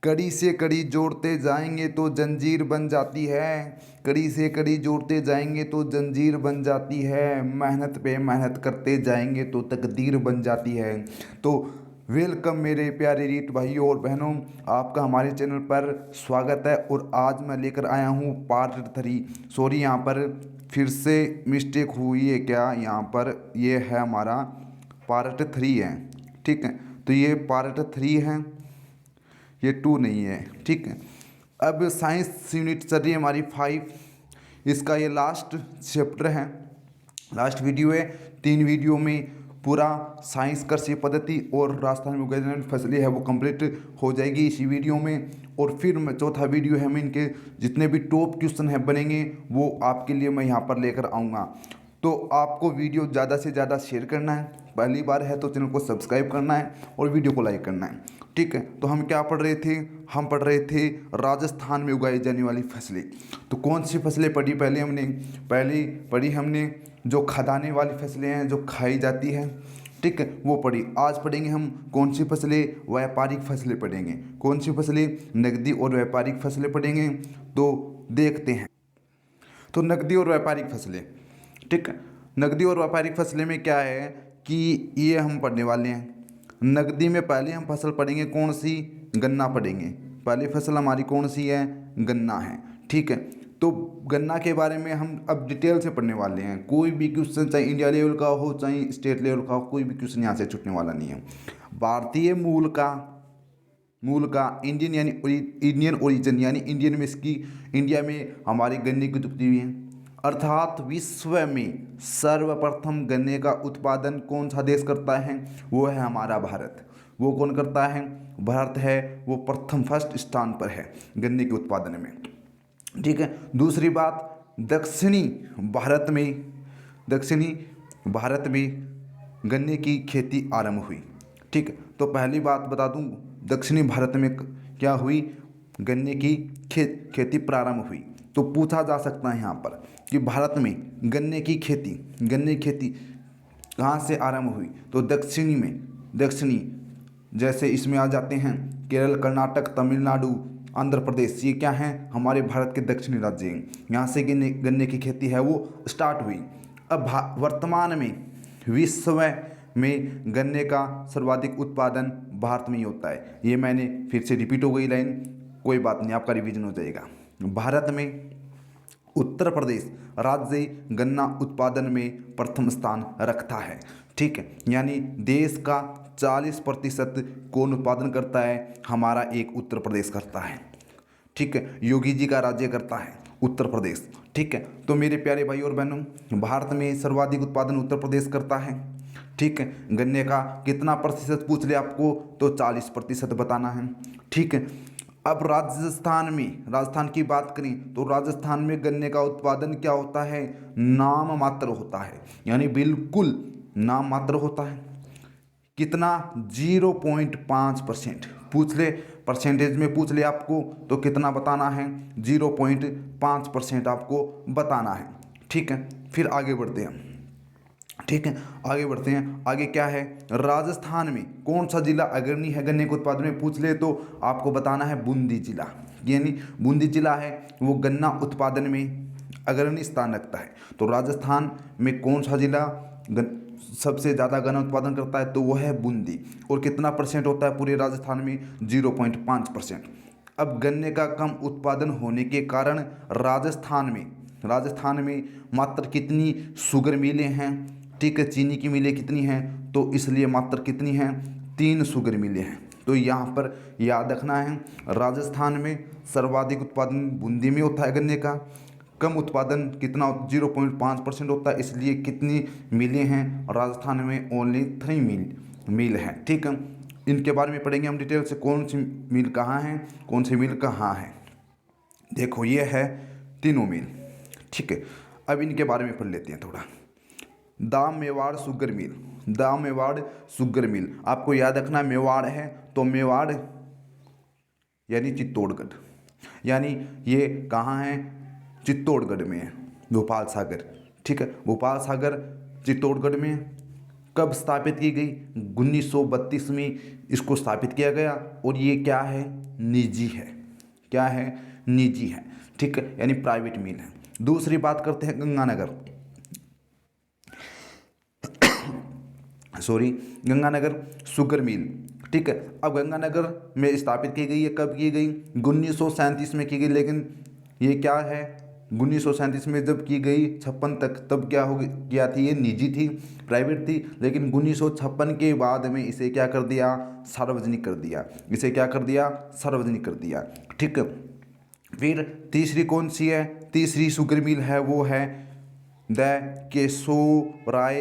कड़ी से कड़ी जोड़ते जाएंगे तो जंजीर बन जाती है। कड़ी से कड़ी जोड़ते जाएंगे तो जंजीर बन जाती है। मेहनत पे मेहनत करते जाएंगे तो तकदीर बन जाती है। तो वेलकम मेरे प्यारे रीट भाइयों और बहनों, आपका हमारे चैनल पर स्वागत है। और आज मैं लेकर आया हूँ पार्ट 3। सॉरी, यहाँ पर फिर से मिस्टेक हुई है क्या, यहाँ पर ये है हमारा पार्ट 3 है। ठीक है, तो ये पार्ट 3 है, ये 2 नहीं है। ठीक है, अब साइंस यूनिट चल रही है हमारी 5। इसका ये लास्ट चैप्टर है, लास्ट वीडियो है। 3 वीडियो में पूरा साइंस कृषि पद्धति और राजस्थान में उगाई जाने वाली फसलें है वो कंप्लीट हो जाएगी इसी वीडियो में। और फिर मैं चौथा वीडियो है, मैं इनके जितने भी टॉप क्वेश्चन है बनेंगे वो आपके लिए मैं यहाँ पर लेकर आऊँगा। तो आपको वीडियो ज़्यादा से ज़्यादा शेयर करना है, पहली बार है तो चैनल को सब्सक्राइब करना है और वीडियो को लाइक करना है। ठीक है, तो हम क्या पढ़ रहे थे, हम पढ़ रहे थे राजस्थान में उगाई जाने वाली फसलें। तो कौन सी फसलें पढ़ी पहले पढ़ी हमने जो खदाने वाली फसलें हैं जो खाई जाती हैं। ठीक है, वो पढ़ी। आज पढ़ेंगे हम कौन सी फसलें, व्यापारिक फसलें पढ़ेंगे। कौन सी फसलें, नकदी और व्यापारिक फसलें पढ़ेंगे। तो देखते हैं, तो नकदी और व्यापारिक फसलें। ठीक है, नकदी और व्यापारिक फसलें में क्या है कि ये हम पढ़ने वाले हैं। नकदी में पहले हम फसल पढ़ेंगे कौन सी, गन्ना पढ़ेंगे। पहली फसल हमारी कौन सी है, गन्ना है। ठीक है, तो गन्ना के बारे में हम अब डिटेल से पढ़ने वाले हैं। कोई भी क्वेश्चन चाहे इंडिया लेवल का हो चाहे स्टेट लेवल का हो, कोई भी क्वेश्चन यहाँ से छूटने वाला नहीं है। भारतीय मूल का इंडियन यानी इंडियन ओरिजिन यानी इंडियन में इसकी, इंडिया में हमारे गन्ने की उत्पत्ति हुई है। अर्थात विश्व में सर्वप्रथम गन्ने का उत्पादन कौन सा देश करता है, वो है हमारा भारत। वो कौन करता है, भारत है, वो प्रथम फर्स्ट स्थान पर है गन्ने के उत्पादन में। ठीक है, दूसरी बात, दक्षिणी भारत में गन्ने की खेती आरंभ हुई। ठीक है, तो पहली बात बता दूं, दक्षिणी भारत में क्या हुई, गन्ने की खेती प्रारंभ हुई। तो पूछा जा सकता है यहाँ पर कि भारत में गन्ने की खेती कहाँ से आरंभ हुई। तो दक्षिणी जैसे इसमें आ जाते हैं केरल, कर्नाटक, तमिलनाडु, आंध्र प्रदेश, ये क्या हैं, हमारे भारत के दक्षिणी राज्य हैं। यहाँ से गन्ने की खेती है वो स्टार्ट हुई। अब वर्तमान में विश्व में गन्ने का सर्वाधिक उत्पादन भारत में ही होता है। ये मैंने फिर से रिपीट हो गई लाइन, कोई बात नहीं, आपका रिवीजन हो जाएगा। भारत में उत्तर प्रदेश राज्य गन्ना उत्पादन में प्रथम स्थान रखता है। ठीक है, यानी देश का 40% कौन उत्पादन करता है, हमारा एक उत्तर प्रदेश करता है। ठीक है, योगी जी का राज्य करता है उत्तर प्रदेश। ठीक है, तो मेरे प्यारे भाई और बहनों, भारत में सर्वाधिक उत्पादन उत्तर प्रदेश करता है। ठीक है, गन्ने का कितना प्रतिशत पूछ ले आपको, तो 40% बताना है। ठीक है, अब राजस्थान की बात करें तो राजस्थान में गन्ने का उत्पादन क्या होता है, नाम मात्र होता है, यानी बिल्कुल नाम मात्र होता है। कितना, 0.5%। पूछ ले, परसेंटेज में पूछ ले आपको तो कितना बताना है, 0.5% आपको बताना है। ठीक है, फिर आगे बढ़ते हैं। ठीक है, आगे क्या है, राजस्थान में कौन सा जिला अग्रणी है गन्ने के उत्पादन में, पूछ ले तो आपको बताना है बूंदी जिला। यानी बूंदी जिला है वो गन्ना उत्पादन में अग्रणी स्थान रखता है। तो राजस्थान में कौन सा जिला सबसे ज़्यादा गन्ना उत्पादन करता है, तो वो है बूंदी। और कितना परसेंट होता है पूरे राजस्थान में, 0.5%। अब गन्ने का कम उत्पादन होने के कारण राजस्थान में मात्र कितनी शुगर मिलें हैं, ठीक है, चीनी की मिलें कितनी हैं, तो इसलिए मात्र कितनी हैं, 3 शुगर मिलें हैं। तो यहाँ पर याद रखना है, राजस्थान में सर्वाधिक उत्पादन बूंदी में होता है गन्ने का, कम उत्पादन कितना, 0.5% होता है, इसलिए कितनी मिलें हैं, राजस्थान में ओनली 3 मिल हैं। ठीक है, इनके बारे में पढ़ेंगे हम डिटेल से, कौन सी मिल कहाँ है, कौन सी मिल कहाँ है। देखो ये है तीनों मिल। ठीक है, अब इनके बारे में पढ़ लेते हैं थोड़ा। दाम मेवाड़ शुगर मिल, आपको याद रखना, मेवाड़ है तो मेवाड़ यानी चित्तौड़गढ़, यानी ये कहाँ है, चित्तौड़गढ़ में है, भोपाल सागर। ठीक है, भोपाल सागर चित्तौड़गढ़ में। कब स्थापित की गई, 1932 में इसको स्थापित किया गया और ये क्या है, निजी है। क्या है, निजी है, ठीक है, यानी प्राइवेट मिल है। दूसरी बात करते हैं Ganganagar, sorry, Ganganagar sugar mill, ठीक है। अब गंगानगर में स्थापित की गई है, कब की गई, 1937 में की गई, लेकिन ये क्या है, 1937 में जब की गई 56 तक, तब क्या हो गया थी, ये निजी थी, प्राइवेट थी, लेकिन 1956 के बाद में इसे क्या कर दिया, सार्वजनिक कर दिया। इसे क्या कर दिया, सार्वजनिक कर दिया, ठीक है। फिर तीसरी कौन सी है, तीसरी शुगर मिल है, वो है the Keshoraipatan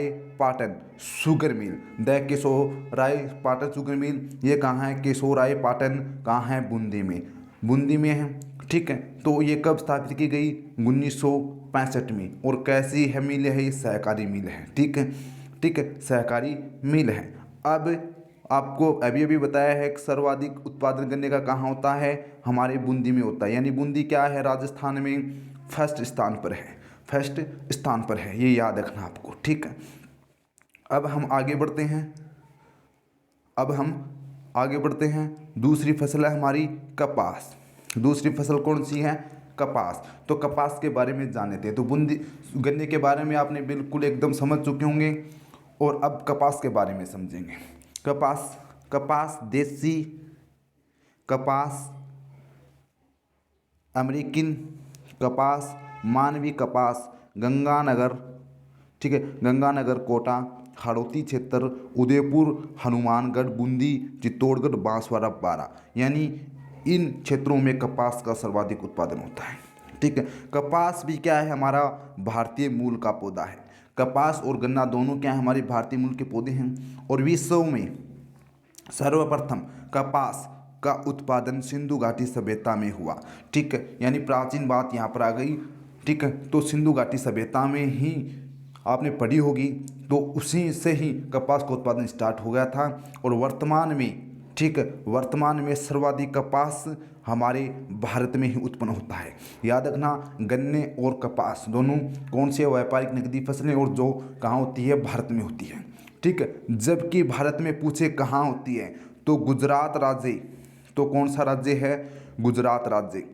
sugar mill. The Keshoraipatan sugar mill, ये कहाँ है, केशोरायपाटन कहाँ है, बूंदी में, बूंदी में है, ठीक है। तो ये कब स्थापित की गई, 1965 में। और कैसी है मिल है, ये सहकारी मिल है, ठीक है, ठीक है, सहकारी मिल है। अब आपको अभी अभी बताया है कि सर्वाधिक उत्पादन गन्ने का कहाँ होता है, हमारे बूंदी में होता है, यानी बूंदी क्या है, राजस्थान में फर्स्ट स्थान पर है, फर्स्ट स्थान पर है, ये याद रखना आपको, ठीक है। अब हम आगे बढ़ते हैं, अब हम आगे बढ़ते हैं। दूसरी फसल है हमारी कपास। दूसरी फसल कौन सी है, कपास। तो कपास के बारे में जान लेते हैं। तो बूंदी गन्ने के बारे में आपने बिल्कुल एकदम समझ चुके होंगे, और अब कपास के बारे में समझेंगे। कपास, कपास देसी कपास, अमेरिकन कपास, मानवी कपास, गंगानगर, ठीक है, गंगानगर, कोटा, हाड़ौती क्षेत्र, उदयपुर, हनुमानगढ़, बूंदी, चित्तौड़गढ़, बांसवाड़ा, बारा, यानी इन क्षेत्रों में कपास का सर्वाधिक उत्पादन होता है, ठीक है। कपास भी क्या है, हमारा भारतीय मूल का पौधा है। कपास और गन्ना दोनों क्या है, हमारे भारतीय मूल के पौधे हैं। और विश्व में सर्वप्रथम कपास का उत्पादन सिंधु घाटी सभ्यता में हुआ, ठीक है, यानी प्राचीन बात यहाँ पर आ गई, ठीक है। तो सिंधु घाटी सभ्यता में ही आपने पढ़ी होगी, तो उसी से ही कपास का उत्पादन स्टार्ट हो गया था। और वर्तमान में, ठीक है, वर्तमान में सर्वाधिक कपास हमारे भारत में ही उत्पन्न होता है। याद रखना, गन्ने और कपास दोनों कौन से व्यापारिक नकदी फसलें, और जो कहाँ होती है, भारत में होती है, ठीक है। जबकि भारत में पूछे कहाँ होती है, तो गुजरात राज्य, तो कौन सा राज्य है, गुजरात राज्य।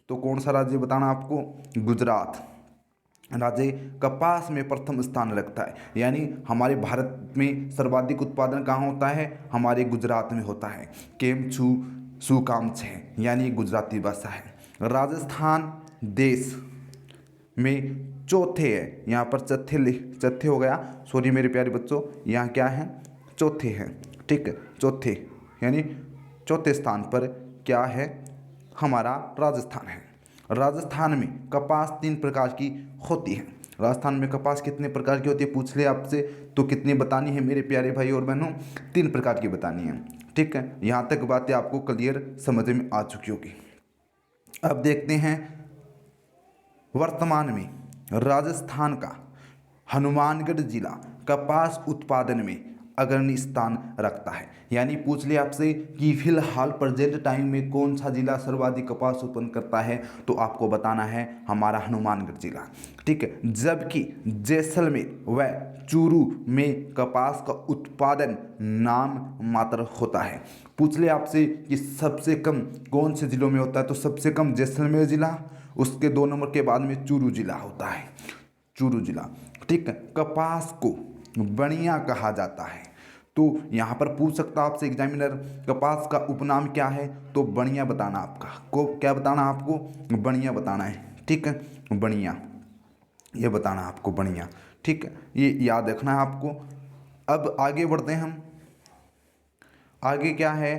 तो कौन सा राज्य बताना आपको, गुजरात राज्य कपास में प्रथम स्थान रखता है। यानी हमारे भारत में सर्वाधिक उत्पादन कहाँ होता है, हमारे गुजरात में होता है। केम छू सु काम छे, यानी गुजराती भाषा है। राजस्थान देश में चौथे है, यहाँ पर चौथे हो गया, सॉरी मेरे प्यारे बच्चों, यहाँ क्या है, चौथे हैं, ठीक है, चौथे, यानी चौथे स्थान पर क्या है, हमारा राजस्थान है। राजस्थान में कपास 3 प्रकार की होती है। राजस्थान में कपास कितने प्रकार की होती है, पूछ ले आपसे, तो कितनी बतानी है मेरे प्यारे भाई और बहनों, 3 प्रकार की बतानी है, ठीक है। यहाँ तक बातें आपको क्लियर समझ में आ चुकी होगी। अब देखते हैं, वर्तमान में राजस्थान का हनुमानगढ़ जिला कपास उत्पादन में अग्रणी स्थान रखता है। यानी पूछ लिया आपसे कि फिलहाल प्रेजेंट टाइम में कौन सा जिला सर्वाधिक कपास उत्पन्न करता है, तो आपको बताना है हमारा हनुमानगढ़ जिला, ठीक है। जबकि जैसलमेर व चूरू में कपास का उत्पादन नाम मात्र होता है। पूछ ले आपसे कि सबसे कम कौन से जिलों में होता है, तो सबसे कम जैसलमेर जिला, उसके 2 नंबर के बाद में चूरू जिला होता है, चूरू जिला, ठीक है। कपास को बनिया कहा जाता है, तो यहाँ पर पूछ सकता आपसे एग्जामिनर, कपास का उपनाम क्या है, तो बनिया बताना आपका, को क्या बताना आपको, बनिया बताना है, ठीक है, बनिया, ये बताना आपको, बनिया, ठीक है, ये याद रखना है आपको। अब आगे बढ़ते हैं हम, आगे क्या है,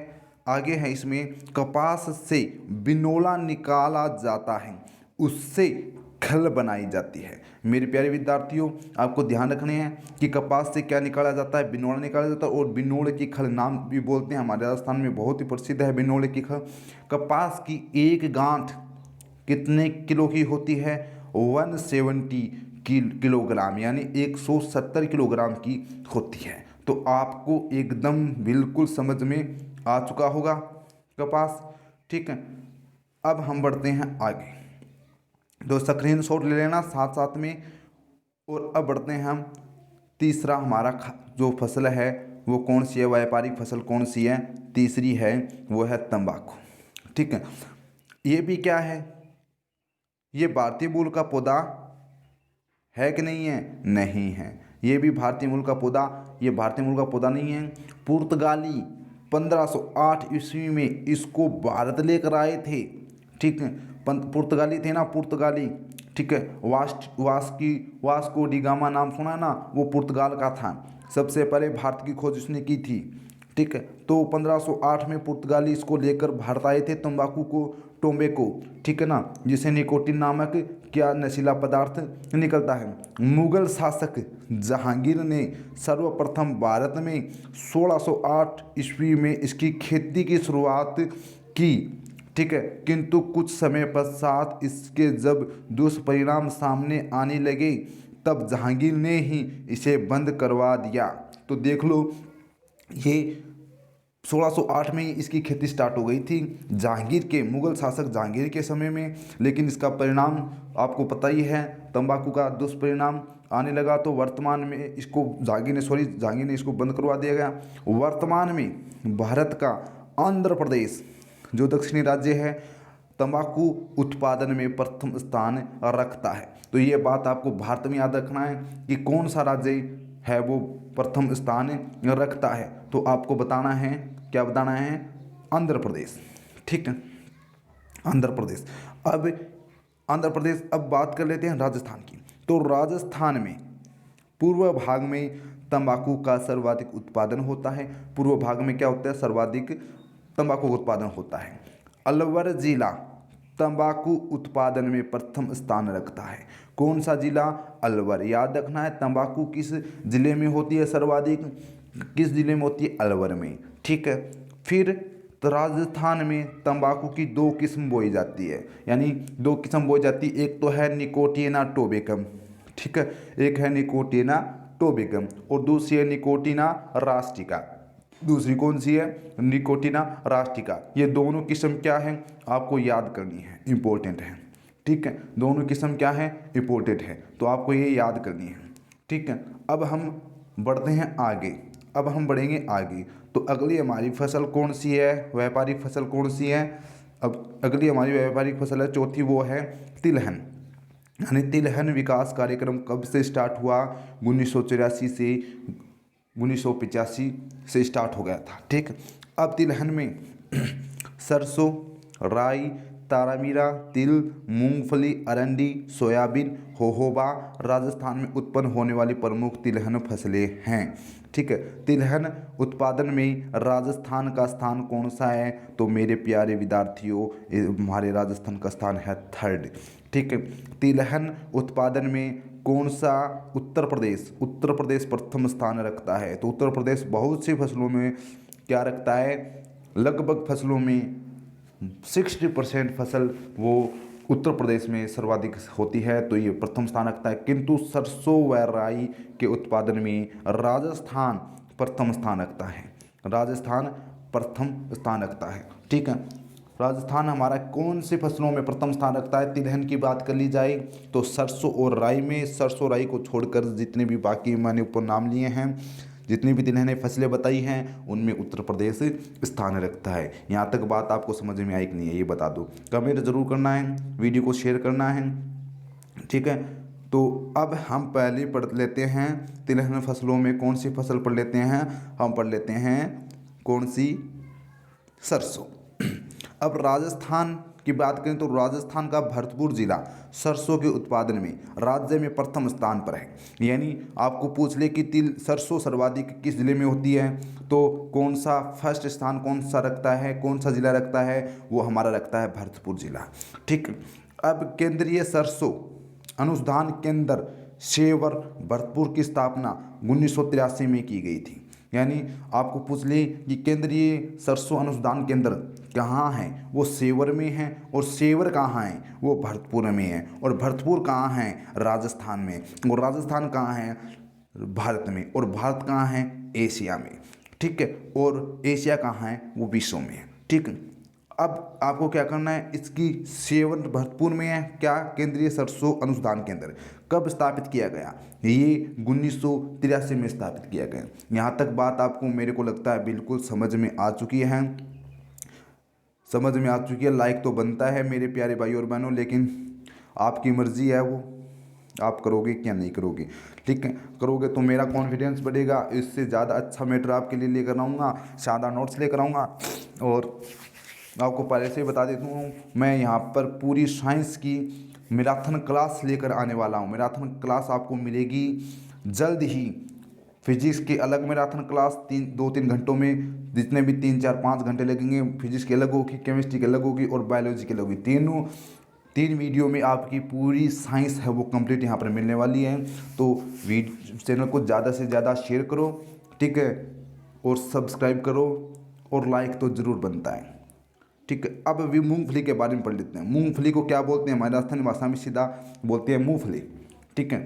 आगे है इसमें कपास से बिनोला निकाला जाता है, उससे खल बनाई जाती है। मेरे प्यारे विद्यार्थियों, आपको ध्यान रखने हैं कि कपास से क्या निकाला जाता है, बिनोला निकाला जाता है, और बिनोले की खल नाम भी बोलते हैं, हमारे राजस्थान में बहुत ही प्रसिद्ध है बिनोले की खल। कपास की एक गांठ कितने किलो की होती है, 170 किलोग्राम, यानी 170 किलोग्राम की होती है। तो आपको एकदम बिल्कुल समझ में आ चुका होगा कपास, ठीक है। अब हम बढ़ते हैं आगे, तो स्क्रीनशॉट ले लेना साथ साथ में। और अब बढ़ते हैं हम, तीसरा हमारा जो फसल है वो कौन सी है, व्यापारिक फसल कौन सी है, तीसरी है वो है तंबाकू। ठीक है, ये भी क्या है, ये भारतीय मूल का पौधा है कि नहीं है, नहीं है, ये भी भारतीय मूल का पौधा, ये भारतीय मूल का पौधा नहीं है। पुर्तगाली 1508 ईस्वी में इसको भारत लेकर आए थे। ठीक है, पुर्तगाली थे ना, पुर्तगाली। ठीक है, वास्को डी गामा नाम सुना है ना, वो पुर्तगाल का था, सबसे पहले भारत की खोज उसने की थी। ठीक है, तो 1508 में पुर्तगाली इसको लेकर भारत आए थे, तंबाकू को, टोबैको, ठीक है ना, जिसे निकोटीन नामक क्या नशीला पदार्थ निकलता है। मुगल शासक जहांगीर ने सर्वप्रथम भारत में 1608 ईस्वी में इसकी खेती की शुरुआत की। ठीक है, किंतु कुछ समय पश्चात इसके जब दुष्परिणाम सामने आने लगे तब जहांगीर ने ही इसे बंद करवा दिया। तो देख लो, ये 1608 में इसकी खेती स्टार्ट हो गई थी जहांगीर के, मुगल शासक जहांगीर के समय में, लेकिन इसका परिणाम आपको पता ही है, तंबाकू का दुष्परिणाम आने लगा। तो वर्तमान में इसको जहांगीर ने इसको बंद करवा दिया गया। वर्तमान में भारत का आंध्र प्रदेश जो दक्षिणी राज्य है, तंबाकू उत्पादन में प्रथम स्थान रखता है। तो ये बात आपको भारत में याद रखना है कि कौन सा राज्य है वो प्रथम स्थान रखता है। तो आपको बताना है, क्या बताना है, आंध्र प्रदेश। ठीक है, आंध्र प्रदेश। अब आंध्र प्रदेश, अब बात कर लेते हैं राजस्थान की। तो राजस्थान में पूर्व भाग में तंबाकू का सर्वाधिक उत्पादन होता है। पूर्व भाग में क्या होता है, सर्वाधिक तंबाकू का उत्पादन होता है। अलवर जिला तंबाकू उत्पादन में प्रथम स्थान रखता है। कौन सा जिला, अलवर। याद रखना है, तंबाकू किस जिले में होती है सर्वाधिक, किस जिले में होती है, अलवर में। ठीक है, फिर तो राजस्थान में तंबाकू की दो किस्म बोई जाती है, यानी दो किस्म बोई जाती है, एक तो है निकोटिना टोबैकम। ठीक है, एक है निकोटिना टोबैकम और दूसरी है निकोटिना रास्टिका। दूसरी कौन सी है, निकोटिना रास्टिका। ये दोनों किस्म क्या है, आपको याद करनी है, इंपॉर्टेंट है। ठीक है, दोनों किस्म क्या है, इंपॉर्टेंट है, तो आपको ये याद करनी है। ठीक है, अब हम बढ़ते हैं आगे, अब हम बढ़ेंगे आगे। तो अगली हमारी फसल कौन सी है, व्यापारिक फसल कौन सी है। अब अगली हमारी व्यापारिक फसल है चौथी, वो है तिलहन। यानी तिलहन विकास कार्यक्रम कब से स्टार्ट हुआ, 1984 से 1985 से स्टार्ट हो गया था। ठीक, अब तिलहन में सरसों, राई, तारामीरा, तिल, मूंगफली, अरंडी, सोयाबीन, होहोबा राजस्थान में उत्पन्न होने वाली प्रमुख तिलहन फसलें हैं। ठीक है, तिलहन उत्पादन में राजस्थान का स्थान कौन सा है, तो मेरे प्यारे विद्यार्थियों हमारे राजस्थान का स्थान है थर्ड। ठीक है, तिलहन उत्पादन में कौन सा, उत्तर प्रदेश, उत्तर प्रदेश प्रथम स्थान रखता है। तो उत्तर प्रदेश बहुत सी फसलों में क्या रखता है, लगभग फसलों में 60% फसल वो उत्तर प्रदेश में सर्वाधिक होती है, तो ये प्रथम स्थान रखता है। किंतु सरसों व राई के उत्पादन में राजस्थान प्रथम स्थान रखता है, राजस्थान प्रथम स्थान रखता है। ठीक है, राजस्थान हमारा कौन सी फसलों में प्रथम स्थान रखता है, तिलहन की बात कर ली जाए तो सरसों और राई में, सरसों राई को छोड़कर जितने भी बाकी मैंने ऊपर नाम लिए हैं, जितनी भी तिलहन फसलें बताई हैं, उनमें उत्तर प्रदेश स्थान रखता है। यहाँ तक बात आपको समझ में आई कि नहीं है, ये बता दो, कमेंट जरूर करना है, वीडियो को शेयर करना है। ठीक है, तो अब हम पहले पढ़ लेते हैं तिलहन फसलों में कौन सी फसल पढ़ लेते हैं, हम पढ़ लेते हैं कौन सी, सरसों। अब राजस्थान की बात करें तो राजस्थान का भरतपुर जिला सरसों के उत्पादन में राज्य में प्रथम स्थान पर है। यानी आपको पूछ ले कि तिल सरसों सर्वाधिक किस जिले में होती है, तो कौन सा फर्स्ट स्थान कौन सा रखता है, कौन सा जिला रखता है, वो हमारा रखता है भरतपुर जिला। ठीक, अब केंद्रीय सरसों अनुसंधान केंद्र शेवर भरतपुर की स्थापना 1983 में की गई थी। यानी आपको पूछ ले कि केंद्रीय सरसों अनुसंधान केंद्र कहाँ है, वो सेवर में है, और सेवर कहाँ है, वो भरतपुर में है, और भरतपुर कहाँ है, राजस्थान में, और राजस्थान कहाँ है, भारत में, और भारत कहाँ है, एशिया में। ठीक है, और एशिया कहाँ है, वो विश्व में है। ठीक, अब आपको क्या करना है, इसकी सेवन भरतपुर में है क्या, केंद्रीय सरसों अनुसंधान केंद्र। कब स्थापित किया गया, ये 1983 में स्थापित किया गया। यहाँ तक बात आपको मेरे को लगता है बिल्कुल समझ में आ चुकी है, समझ में आ चुकी है। लाइक तो बनता है मेरे प्यारे भाई और बहनों, लेकिन आपकी मर्जी है, वो आप करोगे क्या नहीं करोगे। ठीक है, करोगे तो मेरा कॉन्फिडेंस बढ़ेगा, इससे ज़्यादा अच्छा मैटर आपके लिए लेकर आऊँगा, सादा नोट्स लेकर आऊँगा। और आपको पहले से ही बता देता हूँ, मैं यहाँ पर पूरी साइंस की मैराथन क्लास लेकर आने वाला हूँ। मैराथन क्लास आपको मिलेगी जल्द ही। फिजिक्स की अलग मैराथन क्लास 2-3 घंटों में, जितने भी 3-4-5 घंटे लगेंगे। फिजिक्स की अलग होगी, केमिस्ट्री की अलग होगी और बायोलॉजी की अलग होगी। तीन वीडियो में आपकी पूरी साइंस है वो कंप्लीट यहाँ पर मिलने वाली है। तो चैनल को ज़्यादा से ज़्यादा शेयर करो, ठीक है, और सब्सक्राइब करो, और लाइक तो ज़रूर बनता है। ठीक है, अब अभी मूंगफली के बारे में पढ़ लेते हैं। मूंगफली को क्या बोलते हैं, हमारी राजस्थानी भाषा में सीधा बोलते हैं मूंगफली। ठीक है,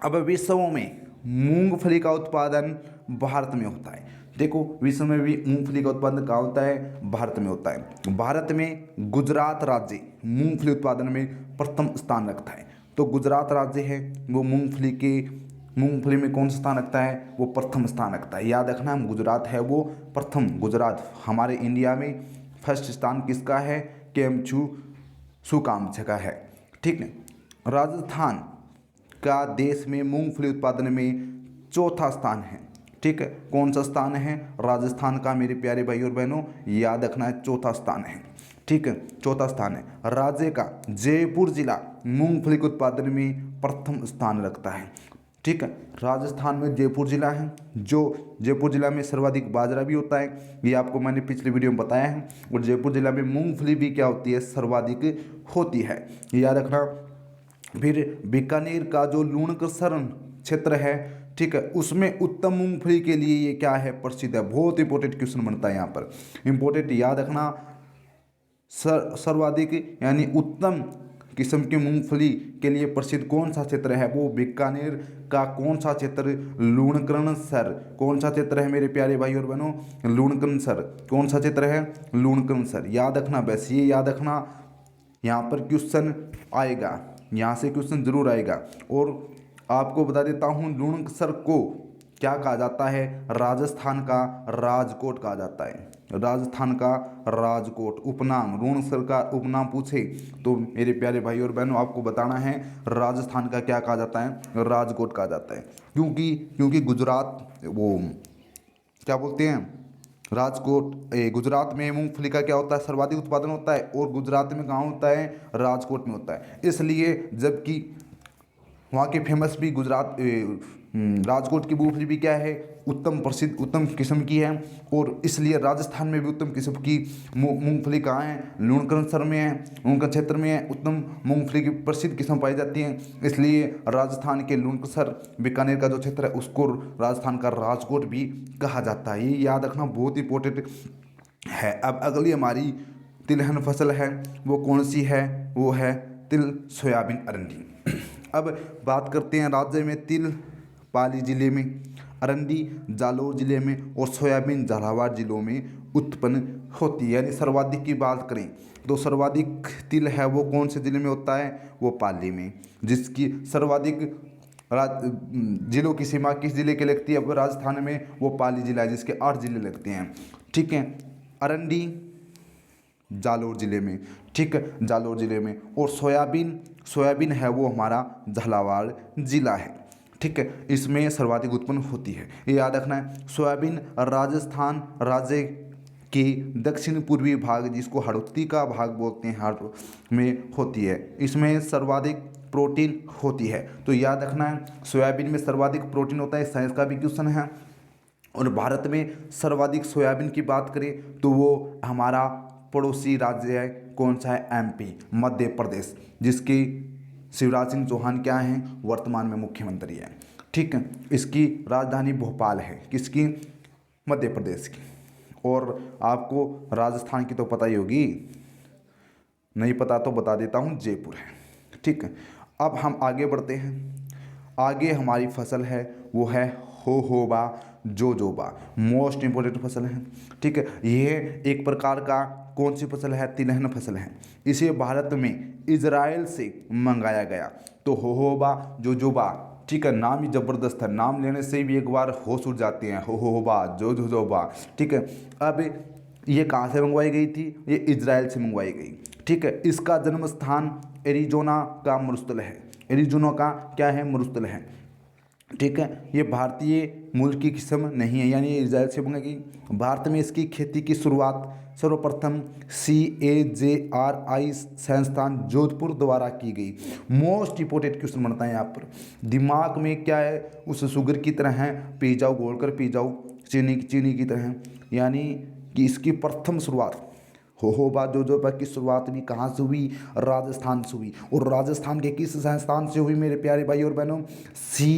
अब विश्व में मूंगफली का उत्पादन भारत में होता है। देखो, विश्व में भी मूंगफली का उत्पादन कहाँ होता है, भारत में होता है। भारत में गुजरात राज्य मूंगफली उत्पादन में प्रथम स्थान रखता है। तो गुजरात राज्य है वो मूंगफली में कौन सा स्थान रखता है, वो प्रथम स्थान रखता है। याद रखना, गुजरात है वो प्रथम। गुजरात हमारे इंडिया में फर्स्ट स्थान किसका है, केमचू का है। ठीक है, राजस्थान का देश में मूंगफली उत्पादन में चौथा स्थान है। ठीक है, कौन सा स्थान है, राजस्थान का मेरे प्यारे भाई और बहनों, याद रखना है, चौथा स्थान है। ठीक है, चौथा स्थान है। राज्य का जयपुर जिला मूंगफली के उत्पादन में प्रथम स्थान रखता है। ठीक है, राजस्थान में जयपुर जिला है, जो जयपुर जिला में सर्वाधिक बाजरा भी होता है, ये आपको मैंने पिछले वीडियो में बताया है। और जयपुर जिला में मूंगफली भी क्या होती है, सर्वाधिक होती है, याद रखना। फिर बीकानेर का जो लूणकरसर क्षेत्र है, ठीक है, उसमें उत्तम मूंगफली के लिए ये क्या है, प्रसिद्ध है। बहुत इंपॉर्टेंट क्वेश्चन बनता है यहाँ पर, इंपॉर्टेंट, याद रखना। सर्वाधिक यानी उत्तम किस्म की मूंगफली के लिए प्रसिद्ध कौन सा क्षेत्र है, वो बीकानेर का कौन सा क्षेत्र, लूणकरणसर। कौन सा क्षेत्र है मेरे प्यारे भाई और बहनों, लूणकरणसर। कौन सा क्षेत्र है, लूणकरणसर, याद रखना। बस ये याद रखना, यहाँ पर क्वेश्चन आएगा, यहाँ से क्वेश्चन जरूर आएगा। और आपको बता देता हूँ, लूणकरणसर को क्या कहा जाता है, राजस्थान का राजकोट कहा जाता है। राजस्थान का राजकोट उपनाम, लूणकरणसर का उपनाम पूछे तो मेरे प्यारे भाई और बहनों आपको बताना है, राजस्थान का क्या कहा जाता है, राजकोट कहा जाता है। क्योंकि गुजरात, वो क्या बोलते हैं, राजकोट, गुजरात में मूंगफली का क्या होता है, सर्वाधिक उत्पादन होता है, और गुजरात में कहाँ होता है, राजकोट में होता है। इसलिए जबकि वहाँ के फेमस भी राजकोट की मूंगफली भी क्या है, उत्तम प्रसिद्ध, उत्तम किस्म की है। और इसलिए राजस्थान में भी उत्तम किस्म की मूंगफली कहाँ है, लूणकरणसर में है, लूणकरण क्षेत्र में है। उत्तम मूंगफली की प्रसिद्ध किस्म पाई जाती है, इसलिए राजस्थान के लूणकरणसर बीकानेर का जो क्षेत्र है उसको राजस्थान का राजकोट भी कहा जाता है। ये याद रखना, बहुत इंपॉर्टेंट है। अब अगली हमारी तिलहन फसल है, वो कौन सी है, वो है तिल, सोयाबीन, अरंडी। अब बात करते हैं राज्य में तिल पाली जिले में, अरंडी जालौर जिले में, और सोयाबीन झालावाड़ जिलों में उत्पन्न होती है। यानी सर्वाधिक की बात करें तो सर्वाधिक तिल है वो कौन से जिले में होता है, वो पाली में। जिसकी सर्वाधिक जिलों की सीमा किस जिले के लगती है, अब राजस्थान में वो पाली जिला है, जिसके 8 जिले लगते हैं। ठीक है, अरंडी जालौर जिले में, ठीक है, जालौर जिले में। और सोयाबीन है वो हमारा झालावाड़ जिला है। ठीक है, इसमें सर्वाधिक उत्पन्न होती है, ये याद रखना है। सोयाबीन राजस्थान राज्य के दक्षिण पूर्वी भाग, जिसको हड़ौती का भाग बोलते हैं, हाड़ में होती है। इसमें सर्वाधिक प्रोटीन होती है, तो याद रखना है, सोयाबीन में सर्वाधिक प्रोटीन होता है। साइंस का भी क्वेश्चन है। और भारत में सर्वाधिक सोयाबीन की बात करें तो वो हमारा पड़ोसी राज्य है, कौन सा है, एमपी, मध्य प्रदेश, जिसकी शिवराज सिंह चौहान क्या हैं, वर्तमान में मुख्यमंत्री हैं। ठीक है, इसकी राजधानी भोपाल है, किसकी, मध्य प्रदेश की। और आपको राजस्थान की तो पता ही होगी, नहीं पता तो बता देता हूँ, जयपुर है। ठीक है, अब हम आगे बढ़ते हैं। आगे हमारी फसल है वो है होहोबा जोजोबा, मोस्ट इंपोर्टेंट फसल है। ठीक है, यह एक प्रकार का कौन सी फसल है? तिलहन फसल है। इसे भारत में इजराइल से मंगाया गया। तो होहोबा जोजोबा, ठीक है, नाम ही जबरदस्त है, नाम लेने से भी एक बार होश उड़ जाते हैं। होहोबा जोजोबा, ठीक है। अब ये कहाँ से मंगवाई गई थी? ये इजराइल से मंगवाई गई, ठीक है। इसका जन्म स्थान एरिजोना का मरुस्थल है। एरिजोना का क्या है? मरुस्थल है, ठीक है। ये भारतीय मूल की किस्म नहीं है, यानी ये इजराइल से मंगाई गई। भारत में इसकी खेती की शुरुआत सर्वप्रथम CAJRI संस्थान जोधपुर द्वारा की गई। मोस्ट इंपोर्टेंट क्वेश्चन बनता है यहाँ पर, दिमाग में क्या है? उस शुगर की तरह है, पी जाओ, घोल कर पी जाओ, चीनी की तरह है। यानी कि इसकी प्रथम शुरुआत होहोबा जोजोबा की शुरुआत भी कहाँ से हुई? राजस्थान से हुई। और राजस्थान के किस संस्थान से हुई मेरे प्यारे भाई और बहनों? CAJRI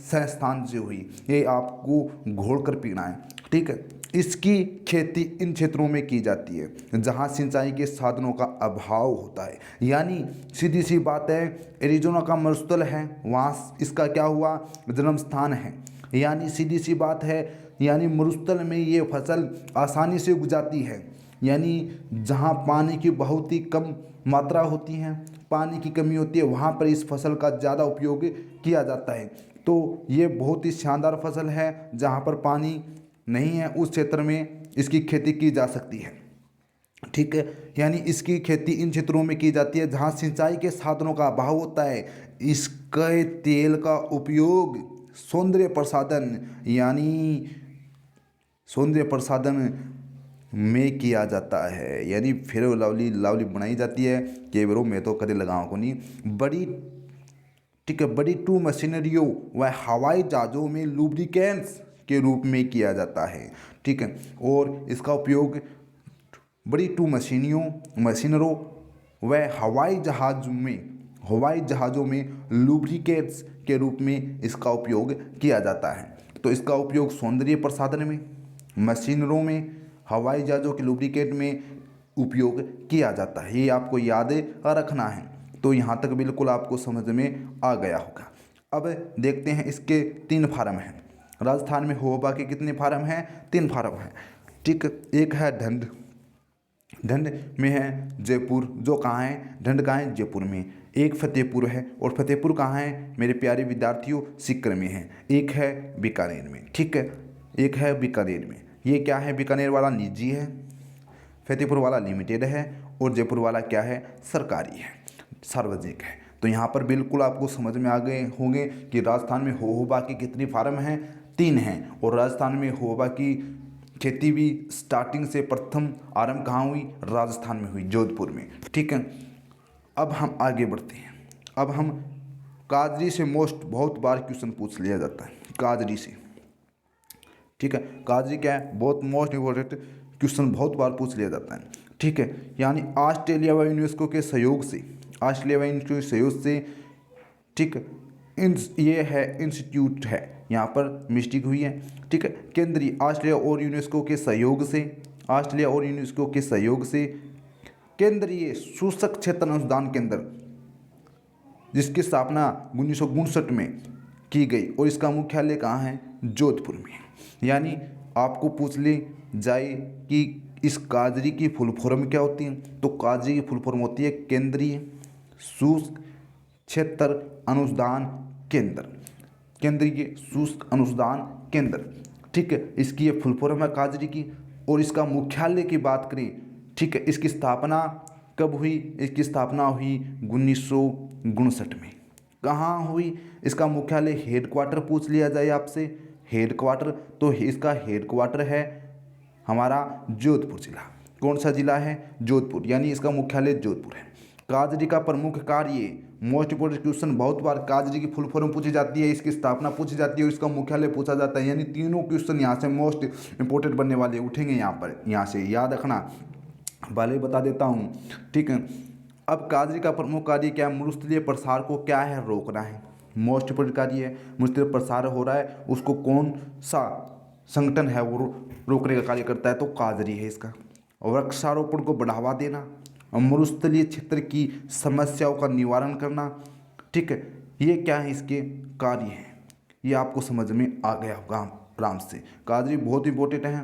संस्थान से हुई। ये आपको घोल कर पीना है, ठीक है। इसकी खेती इन क्षेत्रों में की जाती है जहाँ सिंचाई के साधनों का अभाव होता है। यानी सीधी सी बात है, एरिजोना का मरुस्थल है, वहाँ इसका क्या हुआ? जन्म स्थान है। यानी सीधी सी बात है, यानी मरुस्थल में ये फसल आसानी से उग जाती है। यानी जहाँ पानी की बहुत ही कम मात्रा होती है, पानी की कमी होती है, वहाँ पर इस फसल का ज़्यादा उपयोग किया जाता है। तो ये बहुत ही शानदार फसल है, जहाँ पर पानी नहीं है उस क्षेत्र में इसकी खेती की जा सकती है, ठीक है। यानी इसकी खेती इन क्षेत्रों में की जाती है जहाँ सिंचाई के साधनों का अभाव होता है। इसके तेल का उपयोग सौंदर्य प्रसाधन, यानी सौंदर्य प्रसाधन में किया जाता है। यानी फेयर लवली बनाई जाती है। केवरों में तो कदे लगाओ को नहीं बड़ी, ठीक है, बड़ी टू मशीनरियों व हवाई जहाज़ों में लुब्रिकेंट्स के रूप में किया जाता है, ठीक है। और इसका उपयोग बड़ी टू मशीनरों व हवाई जहाज़ों में लुब्रिकेंट्स के रूप में इसका उपयोग किया जाता है। तो इसका उपयोग सौंदर्य प्रसाधन में, मशीनरों में, हवाई जहाज़ों के लुब्रिकेंट में उपयोग किया जाता है। ये आपको याद रखना है। तो यहाँ तक बिल्कुल आपको समझ में आ गया होगा। अब देखते हैं इसके 3 फार्म हैं। राजस्थान में होहोबा के कितने फार्म हैं? 3 फार्म हैं, ठीक। एक है ढंड में है जयपुर, जो कहाँ है? ढंड कहाँ है? जयपुर में। एक फतेहपुर है, और फतेहपुर कहाँ है मेरे प्यारे विद्यार्थियों? सीकर में है। एक है बीकानेर में, ठीक है, एक है बीकानेर में। ये क्या है? बीकानेर वाला निजी है, फतेहपुर वाला लिमिटेड है, और जयपुर वाला क्या है? सरकारी है, सार्वजनिक है। तो यहाँ पर बिल्कुल आपको समझ में आ गए होंगे कि राजस्थान में होहोबा की कितनी फार्म हैं? 3 हैं। और राजस्थान में होहोबा की खेती भी स्टार्टिंग से प्रथम आरंभ कहाँ हुई? राजस्थान में हुई, जोधपुर में, ठीक है। अब हम आगे बढ़ते हैं। अब हम काजरी से बहुत बार क्वेश्चन पूछ लिया जाता है काजरी से, ठीक है। काजरी क्या है? बहुत मोस्ट इम्पोर्टेंट क्वेश्चन बहुत बार पूछ लिया जाता है, ठीक है। यानी ऑस्ट्रेलिया व यूनेस्को के सहयोग से, ठीक है, ये है इंस्टीट्यूट है, यहाँ पर मिस्टेक हुई है, ठीक है। केंद्रीय ऑस्ट्रेलिया और यूनेस्को के सहयोग से केंद्रीय शुष्क क्षेत्र अनुसंधान केंद्र, जिसकी स्थापना 1959 में की गई, और इसका मुख्यालय कहाँ है? जोधपुर में। यानी आपको पूछ ली जाए कि इस काजरी की फुल फॉर्म क्या होती है, तो काजरी की फुल फॉर्म होती है केंद्रीय शुष्क क्षेत्र अनुसंधान केंद्र, केंद्रीय शुष्क अनुसंधान केंद्र, ठीक है। इसकी ये फुल फॉर्म है काजरी की। और इसका मुख्यालय की बात करें, ठीक है, इसकी स्थापना कब हुई? इसकी स्थापना हुई 1959 में। कहाँ हुई? इसका मुख्यालय, हेडक्वार्टर पूछ लिया जाए आपसे, हेडक्वार्टर, तो इसका हेडक्वार्टर है हमारा जोधपुर जिला। कौन सा जिला है? जोधपुर। यानी इसका मुख्यालय जोधपुर है। काजरी का प्रमुख कार्य, मोस्ट इंपोर्टेंट क्वेश्चन, बहुत बार काजरी की फुल फॉर्म पूछी जाती है, इसकी स्थापना पूछी जाती है, और इसका मुख्यालय पूछा जाता है। यानी तीनों क्वेश्चन यहाँ से मोस्ट इंपोर्टेंट बनने वाले उठेंगे यहाँ पर, यहाँ से याद रखना, भले बता देता हूँ, ठीक है। अब काजरी का प्रमुख कार्य क्या है? मरुस्थलीय प्रसार को क्या है? रोकना है। मोस्ट इंपोर्टेंट कार्य है, मरुस्थलीय प्रसार हो रहा है, उसको कौन सा संगठन है वो रोकने का कार्य करता है? तो काजरी है इसका। वृक्षारोपण को बढ़ावा देना, मरुस्थलीय क्षेत्र की समस्याओं का निवारण करना, ठीक है, ये क्या है? इसके कार्य हैं। ये आपको समझ में आ गया होगा आराम से। काजरी बहुत इंपॉर्टेंट है,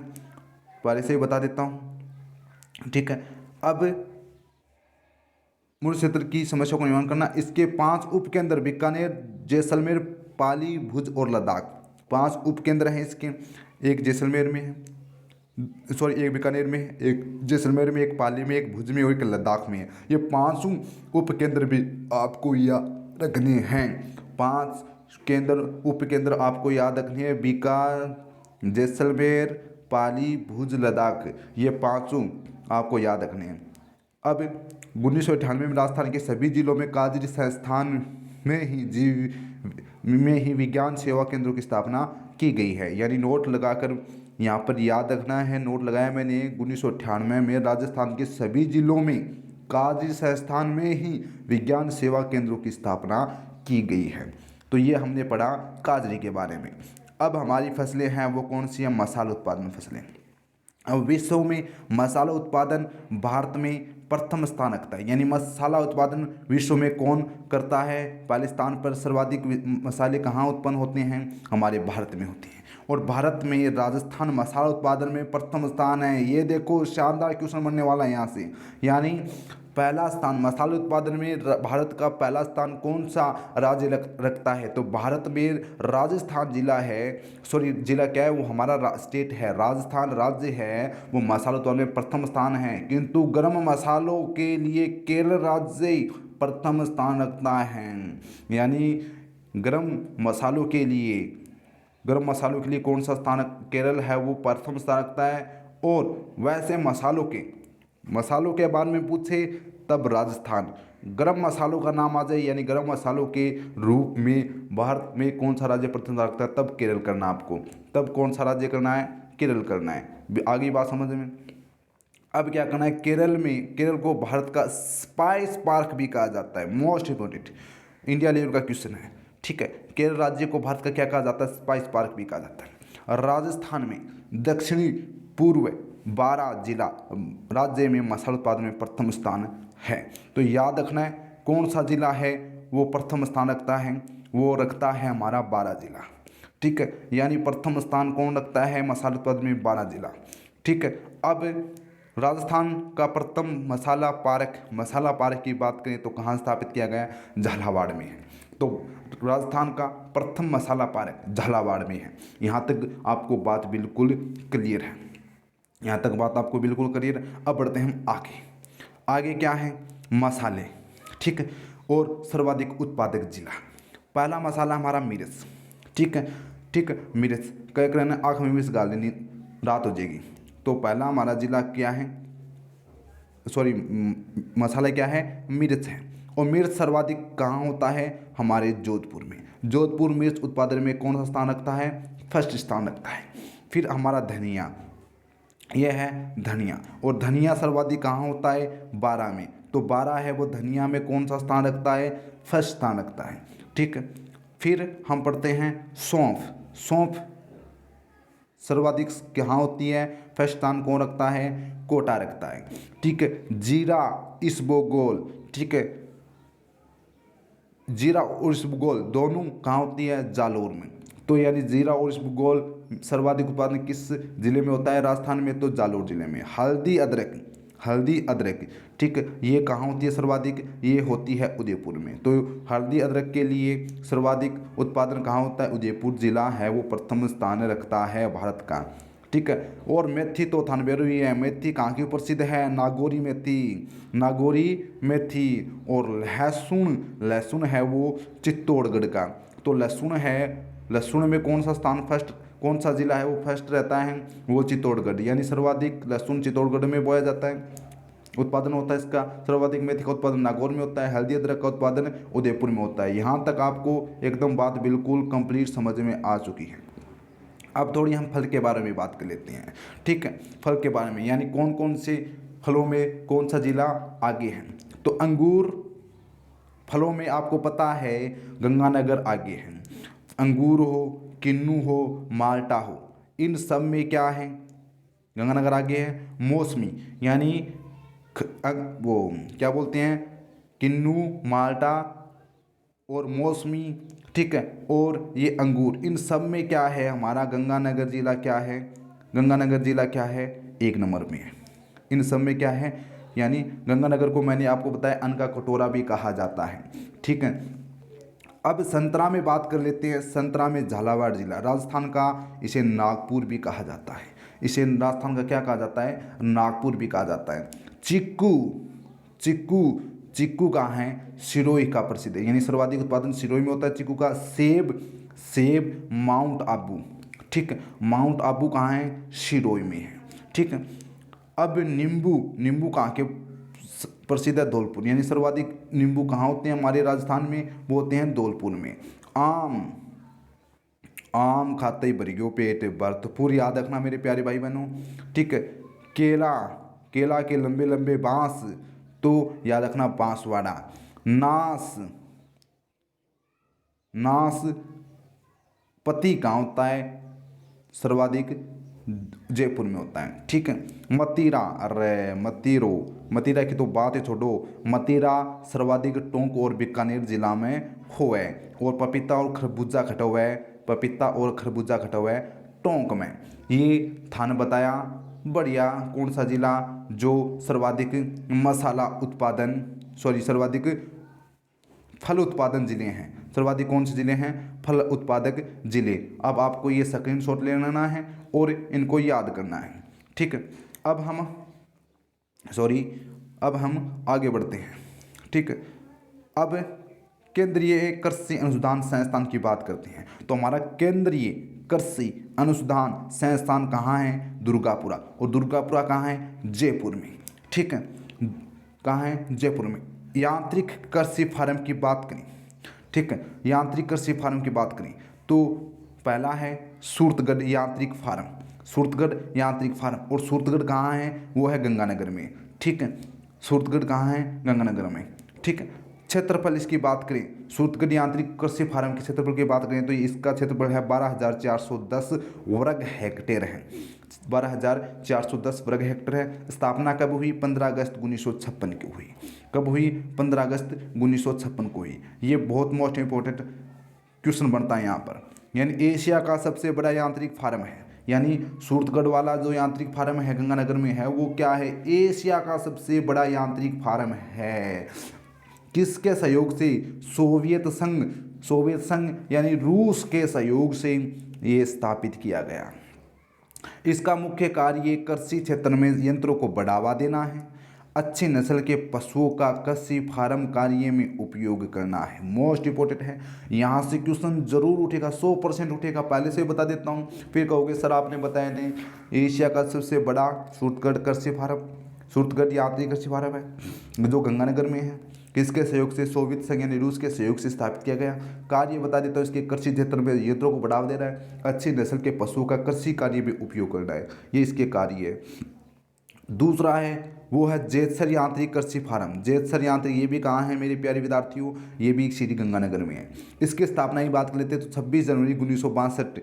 पहले से ही बता देता हूँ, ठीक है। अब मुख्य क्षेत्र की समस्या को निवारण करना, इसके 5 उपकेंद्र बीकानेर, जैसलमेर, पाली, भुज और लद्दाख। 5 उपकेंद्र हैं इसके, एक जैसलमेर में है, सॉरी एक बीकानेर में है, एक जैसलमेर में, एक पाली में, एक भुज में और एक लद्दाख में है। ये 5 उपकेंद्र भी आपको याद रखने हैं। 5 केंद्र उपकेंद्र आपको याद रखने हैं, बीकानेर, जैसलमेर, पाली, भुज, लद्दाख, ये 5 आपको याद रखने हैं। अब 1998 में राजस्थान के सभी जिलों में काजरी संस्थान में ही विज्ञान सेवा केंद्रों की स्थापना की गई है। यानी नोट लगाकर यहाँ पर याद रखना है, नोट लगाया मैंने, 1998 में राजस्थान के सभी जिलों में काजरी संस्थान में ही विज्ञान सेवा केंद्रों की स्थापना की गई है। तो ये हमने पढ़ा काजरी के बारे में। अब हमारी फसलें हैं वो कौन सी हैं? मसाला उत्पादन फसलें। अब विश्व में मसाला उत्पादन भारत में प्रथम स्थान रखता है। यानी मसाला उत्पादन विश्व में कौन करता है? पहले स्थान पर सर्वाधिक मसाले कहाँ उत्पन्न होते हैं? हमारे भारत में होते हैं। और भारत में राजस्थान मसाला उत्पादन में प्रथम स्थान है। ये देखो शानदार क्वेश्चन बनने वाला है यहाँ से। यानी पहला स्थान मसाला उत्पादन में भारत का पहला स्थान कौन सा राज्य रखता है? तो भारत में राजस्थान जिला है, सॉरी जिला क्या है वो, हमारा स्टेट है राजस्थान, राज्य है वो मसाला उत्पादन में प्रथम स्थान है। किंतु गर्म मसालों के लिए केरल राज्य प्रथम स्थान रखता है। यानी गर्म मसालों के लिए कौन सा स्थान केरल है वो प्रथम स्थान रखता है। और वैसे मसालों के बारे में पूछे तब राजस्थान। गरम मसालों का नाम आ जाए यानी गरम मसालों के रूप में भारत में कौन सा राज्य प्रथम रखता है, तब केरल करना आपको। तब कौन सा राज्य करना है? केरल करना है। आगे बात समझ में। अब क्या करना है? केरल को भारत का स्पाइस पार्क भी कहा जाता है। मोस्ट इंपोर्टेंट इंडिया लेवल का क्वेश्चन है, ठीक है। केरल राज्य को भारत का क्या कहा जाता है? स्पाइस पार्क भी कहा जाता है। राजस्थान में दक्षिणी पूर्व 12 जिला राज्य में मसाला उत्पादन में प्रथम स्थान है। तो याद रखना है कौन सा जिला है वो प्रथम स्थान रखता है, वो रखता है हमारा 12 जिला, ठीक है। यानी प्रथम स्थान कौन रखता है मसाला उत्पादन में? 12 जिला, ठीक है। अब राजस्थान का प्रथम मसाला पार्क की बात करें तो कहाँ स्थापित किया गया? झालावाड़ में है। तो राजस्थान का प्रथम मसाला पार्क झालावाड़ में है। यहाँ तक आपको बात बिल्कुल क्लियर है, यहाँ तक बात आपको बिल्कुल क्लियर। अब बढ़ते हैं हम आगे क्या है? मसाले, ठीक है। और सर्वाधिक उत्पादक जिला, पहला मसाला हमारा मिर्च, ठीक है। मिर्च क्या करना? आँख में मिर्च डाल देनी, रात हो जाएगी। तो पहला हमारा जिला क्या है? सॉरी मसाला क्या है? मिर्च है। और मिर्च सर्वाधिक कहाँ होता है? हमारे जोधपुर में। जोधपुर मिर्च उत्पादन में कौन सा स्थान रखता है? फर्स्ट स्थान रखता है। फिर हमारा धनिया, यह है धनिया। और धनिया सर्वाधिक कहाँ होता है? 12 में। तो 12 है वो धनिया में कौन सा स्थान रखता है? फर्स्ट स्थान रखता है, ठीक है। फिर हम पढ़ते हैं सौंफ सर्वाधिक कहाँ होती है? फर्स्ट स्थान कौन रखता है? कोटा रखता है, ठीक है। जीरा इसबगोल, ठीक है। जीरा और इसबगोल दोनों कहाँ होती है? जालोर में। तो यानी जीरा और इसबगोल सर्वाधिक उत्पादन किस जिले में होता है? राजस्थान में, तो जालोर जिले में। हल्दी अदरक, ठीक है, ये कहाँ होती है सर्वाधिक? ये होती है उदयपुर में। तो हल्दी अदरक के लिए सर्वाधिक उत्पादन कहाँ होता है? उदयपुर जिला है वो प्रथम स्थान रखता है भारत का, ठीक है। और मेथी तो थानबेरू ही है। मेथी कहाँ की प्रसिद्ध है? नागौरी मेथी। और लहसुन है वो चित्तौड़गढ़ का। तो लहसुन में कौन सा स्थान कौन सा जिला है वो फर्स्ट रहता है? वो चित्तौड़गढ़। यानी सर्वाधिक लहसुन चित्तौड़गढ़ में बोया जाता है, उत्पादन होता है इसका। सर्वाधिक मेथी का उत्पादन नागौर में होता है। हल्दी अदरक का उत्पादन उदयपुर में होता है। यहाँ तक आपको एकदम बात बिल्कुल कंप्लीट समझ में आ चुकी है। अब थोड़ी हम फल के बारे में बात कर लेते हैं, ठीक है। फल के बारे में यानी कौन कौन से फलों में कौन सा जिला आगे है? तो अंगूर फलों में आपको पता है गंगानगर आगे है। अंगूर हो, किन्नू हो, माल्टा हो, इन सब में क्या है? गंगानगर आगे है। मौसमी यानी वो क्या बोलते हैं? किन्नू, माल्टा और मौसमी ठीक है, और ये अंगूर, इन सब में क्या है, हमारा गंगानगर जिला क्या है, गंगानगर जिला क्या है, 1 नंबर में है। इन सब में क्या है, यानी गंगानगर को मैंने आपको बताया अन्न का कटोरा भी कहा जाता है। ठीक है, अब संतरा में बात कर लेते हैं। संतरा में झालावाड़ जिला राजस्थान का, इसे नागपुर भी कहा जाता है। इसे राजस्थान का क्या कहा जाता है, नागपुर भी कहा जाता है। चिक्कू, चिक्कू, चिक्कू कहाँ है, सिरोही का प्रसिद्ध है, यानी सर्वाधिक उत्पादन सिरोही में होता है चिक्कू का। सेब, सेब माउंट आबू, ठीक है, माउंट आबू कहाँ है, सिरोही में है। ठीक है, अब नींबू, नींबू कहाँ के प्रसिद्ध है, धौलपुर, यानी सर्वाधिक नींबू कहाँ होते हैं हमारे राजस्थान में, वो होते हैं धौलपुर में। आम, आम खाते ही भर गयो पेट, भरतपुर याद रखना मेरे प्यारे भाई बहनों। ठीक है, केला, केला के लंबे लंबे बांस, तो याद रखना बांसवाड़ा। नास, नास पति कहाँ होता है, सर्वाधिक जयपुर में होता है। ठीक है, मतीरा, अरे मतीरो, मतीरा की तो बात ही छोड़ो, मतीरा सर्वाधिक टोंक और बीकानेर जिला में हुआ है। और पपीता और खरबूजा खटा हुआ है, पपीता और खरबूजा खटा हुआ है टोंक में। ये थान बताया बढ़िया, कौन सा जिला जो सर्वाधिक मसाला उत्पादन, सॉरी सर्वाधिक फल उत्पादन जिले हैं, सर्वाधिक कौन से जिले हैं, फल उत्पादक जिले। अब आपको ये स्क्रीनशॉट ले लेना है और इनको याद करना है। ठीक है, अब हम आगे बढ़ते हैं। ठीक है, अब केंद्रीय कृषि अनुसंधान संस्थान की बात करते हैं। तो हमारा केंद्रीय कृषि अनुसंधान संस्थान कहाँ है, दुर्गापुरा, और दुर्गापुरा कहाँ है, जयपुर में। ठीक है, कहाँ है, जयपुर में। यांत्रिक कृषि फार्म की बात करें, ठीक है, यांत्रिक कृषि फार्म की बात करें तो पहला है सूरतगढ़ यांत्रिक फार्म, सूरतगढ़ यांत्रिक फार्म, और सूरतगढ़ कहाँ है, वो है गंगानगर में। ठीक है, सूरतगढ़ कहाँ है, गंगानगर में। ठीक है, क्षेत्रफल इसकी बात करें, सूरतगढ़ यांत्रिक कृषि फार्म के क्षेत्रफल की बात करें तो इसका क्षेत्रफल है 12,410 वर्ग हेक्टेयर है, 12,410 वर्ग हेक्टेयर है। स्थापना कब हुई, 15 अगस्त 1956 की हुई। कब हुई, 15 अगस्त 1956 को हुई। ये बहुत मोस्ट इंपॉर्टेंट क्वेश्चन बनता है यहाँ पर। यानी एशिया का सबसे बड़ा यांत्रिक फार्म है, यानी सूरतगढ़ वाला जो यांत्रिक फार्म है गंगानगर में है, वो क्या है, एशिया का सबसे बड़ा यांत्रिक फार्म है। किसके सहयोग से, सोवियत संघ यानी रूस के सहयोग से ये स्थापित किया गया। इसका मुख्य कार्य कृषि क्षेत्र में यंत्रों को बढ़ावा देना है, अच्छी नस्ल के पशुओं का कृषि फार्म कार्य में उपयोग करना है। मोस्ट इंपॉर्टेंट है, यहाँ से क्वेश्चन जरूर उठेगा, 100% उठेगा, पहले से बता देता हूँ, फिर कहोगे सर आपने बताया नहीं। एशिया का सबसे बड़ा सूरतगढ़ कृषि फार्म, सूरतगढ़ यांत्रिक कृषि फार्म है जो गंगानगर में है। किसके सहयोग से, सोवियत संघ यानी रूस के सहयोग से स्थापित किया गया। कार्य बता देता हूँ, इसके कृषि क्षेत्र में यंत्रों को बढ़ावा दे रहा है, अच्छी नस्ल के पशुओं का कृषि कार्य में उपयोग कर रहा है, ये इसके कार्य है। दूसरा है वो है जेतसर यांत्रिक कृषि फार्म। जेतसर यांत्रिक, ये भी कहाँ है मेरे प्यारे विद्यार्थियों, ये भी श्री गंगानगर में है। इसकी स्थापना की बात कर लेते हैं तो 26 जनवरी 1962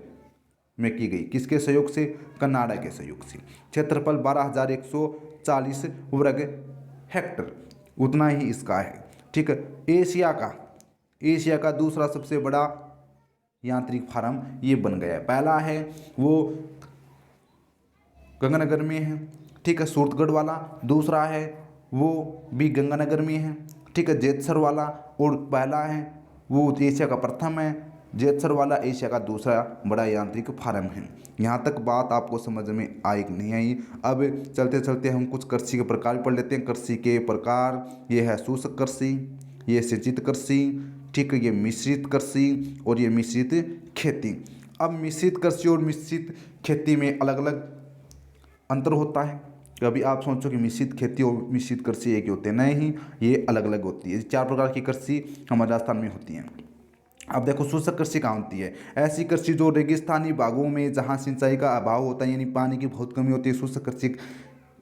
में की गई। किसके सहयोग से, कनाडा के सहयोग से। क्षेत्रफल 12,140 वर्ग हेक्टर, उतना ही इसका है। ठीक है, एशिया का दूसरा सबसे बड़ा यांत्रिक फार्म ये बन गया है। पहला है वो गंगानगर में है, ठीक है, सूरतगढ़ वाला। दूसरा है वो भी गंगानगर में है, ठीक है, जेतसर वाला। और पहला है वो एशिया का प्रथम है, जेतसर वाला एशिया का दूसरा बड़ा यांत्रिक फार्म है। यहाँ तक बात आपको समझ में आई कि नहीं आई। अब चलते चलते हम कुछ कृषि के प्रकार पढ़ लेते हैं। कृषि के प्रकार, ये है शुष्क कृषि, ये सिंचित कृषि, ठीक है, ये मिश्रित कृषि और ये मिश्रित खेती। अब मिश्रित कृषि और मिश्रित खेती में अलग अलग अंतर होता है। कभी आप सोचो कि मिश्रित खेती और मिश्रित कृषि एक ही होते हैं, नहीं, ये अलग अलग होती है। 4 प्रकार की कृषि हमारे राजस्थान में होती हैं। अब देखो शुष्क कृषि कहाँ होती है, ऐसी कृषि जो रेगिस्तानी भागों में जहाँ सिंचाई का अभाव होता है यानी पानी की बहुत कमी होती है, शुष्क कृषि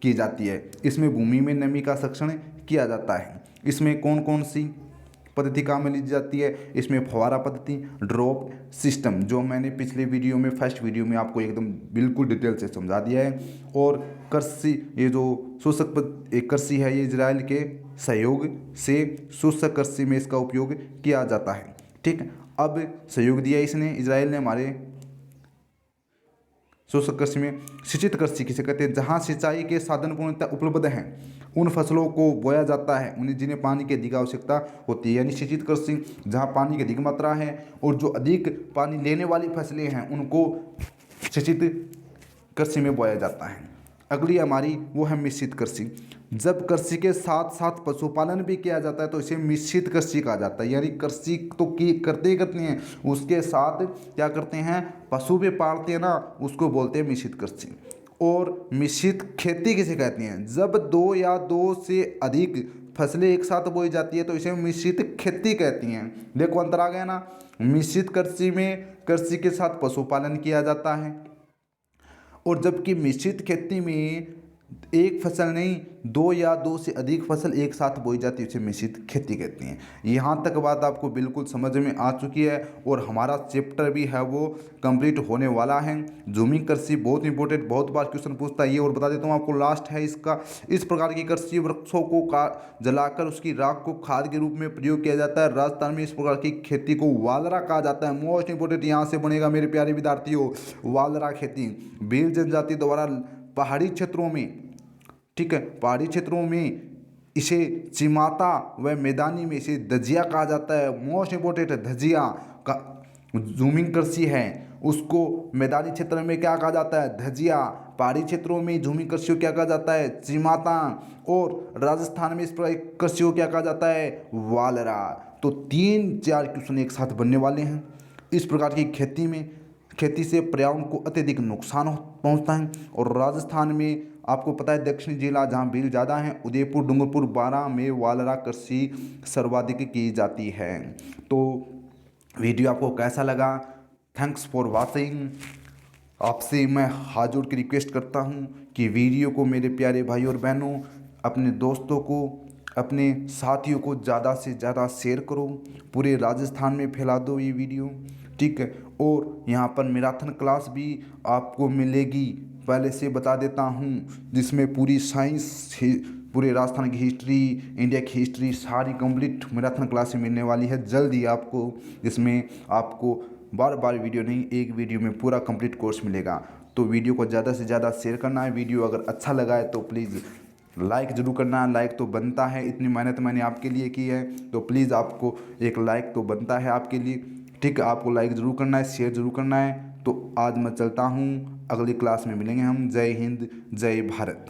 की जाती है। इसमें भूमि में नमी का संरक्षण किया जाता है। इसमें कौन कौन सी पद्धति काम में ली जाती है, इसमें फव्वारा पद्धति, ड्रॉप सिस्टम, जो मैंने पिछले वीडियो में फर्स्ट वीडियो में आपको एकदम बिल्कुल डिटेल से समझा दिया है। और कृषि, ये जो शुष्क कृषि है ये इजराइल के सहयोग से शुष्क कृषि में इसका उपयोग किया जाता है। ठीक है, अब सहयोग दिया इसने, इजराइल ने हमारे शुष्क कृषि में। सिंचित कृषि किसे कहते हैं? जहाँ सिंचाई के साधन पूर्णतः उपलब्ध हैं, उन फसलों को बोया जाता है उन्हें जिन्हें पानी की अधिक आवश्यकता होती है। यानी सिंचित कृषि, जहाँ पानी की अधिक मात्रा है और जो अधिक पानी लेने वाली फसलें हैं उनको सिंचित कृषि में बोया जाता है। अगली हमारी वो है मिश्रित कृषि। जब कृषि के साथ साथ पशुपालन भी किया जाता है तो इसे मिश्रित कृषि कहा जाता है। यानी कृषि तो की करते ही करते हैं, उसके साथ क्या करते हैं, पशु भी पालते हैं ना, उसको बोलते हैं मिश्रित कृषि। और मिश्रित खेती किसे कहते हैं? जब दो या दो से अधिक फसलें एक साथ बोई जाती है तो इसे मिश्रित खेती कहती हैं। देखो अंतर आ गया ना। मिश्रित कृषि में कृषि के साथ पशुपालन किया जाता है, और जबकि मिश्रित खेती में एक फसल नहीं, दो या दो से अधिक फसल एक साथ बोई जाती है, उसे मिश्रित खेती कहती हैं। यहाँ तक बात आपको बिल्कुल समझ में आ चुकी है और हमारा चैप्टर भी है वो कंप्लीट होने वाला है। जूमिंग कृषि बहुत इंपॉर्टेंट, बहुत बार क्वेश्चन पूछता है ये। और बता देता हूँ आपको, लास्ट है इसका। इस प्रकार की कृषि वृक्षों को जलाकर उसकी राख को खाद के रूप में प्रयोग किया जाता है। राजस्थान में इस प्रकार की खेती को वालरा कहा जाता है। मोस्ट इंपॉर्टेंट यहाँ से बनेगा मेरे प्यारे विद्यार्थियों, वालरा खेती। भील जनजाति द्वारा पहाड़ी क्षेत्रों में, ठीक है, पहाड़ी क्षेत्रों में इसे चिमाता व मैदानी में इसे धजिया कहा जाता है। मोस्ट इंपोर्टेंट धजिया का जूमिंग कृषि है, उसको मैदानी क्षेत्र में क्या कहा जाता है? धजिया। पहाड़ी क्षेत्रों में जूमिंग कृषि को क्या कहा जाता है? चिमाता। और राजस्थान में इस प्रकार कृषि को क्या कहा जाता है? वालरा। तो 3-4 क्वेश्चन एक साथ बनने वाले हैं। इस प्रकार की खेती से पर्यावरण को अत्यधिक नुकसान पहुंचता है। और राजस्थान में आपको पता है दक्षिणी जिला जहां भील ज़्यादा है, उदयपुर, डूंगरपुर, बारां में वालरा कृषि सर्वाधिक की जाती है। तो वीडियो आपको कैसा लगा? Thanks for watching. आपसे मैं हाथ जोड़ के रिक्वेस्ट करता हूं कि वीडियो को मेरे प्यारे भाई और बहनों, अपने दोस्तों को, अपने साथियों को ज़्यादा से ज़्यादा शेयर करो, पूरे राजस्थान में फैला दो ये वीडियो, ठीक है। और यहाँ पर मैराथन क्लास भी आपको मिलेगी, पहले से बता देता हूँ, जिसमें पूरी साइंस, पूरे राजस्थान की हिस्ट्री, इंडिया की हिस्ट्री सारी कंप्लीट मैराथन क्लास में मिलने वाली है जल्द ही आपको, जिसमें आपको बार बार वीडियो नहीं, एक वीडियो में पूरा कंप्लीट कोर्स मिलेगा। तो वीडियो को ज़्यादा से ज़्यादा शेयर करना है। वीडियो अगर अच्छा लगा है तो प्लीज़ लाइक ज़रूर करना है। लाइक तो बनता है, इतनी मेहनत मैंने आपके लिए की है, तो प्लीज़ आपको एक लाइक तो बनता है आपके लिए, ठीक है। आपको लाइक ज़रूर करना है, शेयर ज़रूर करना है। तो आज मैं चलता हूँ, अगली क्लास में मिलेंगे हम। जय हिंद, जय भारत।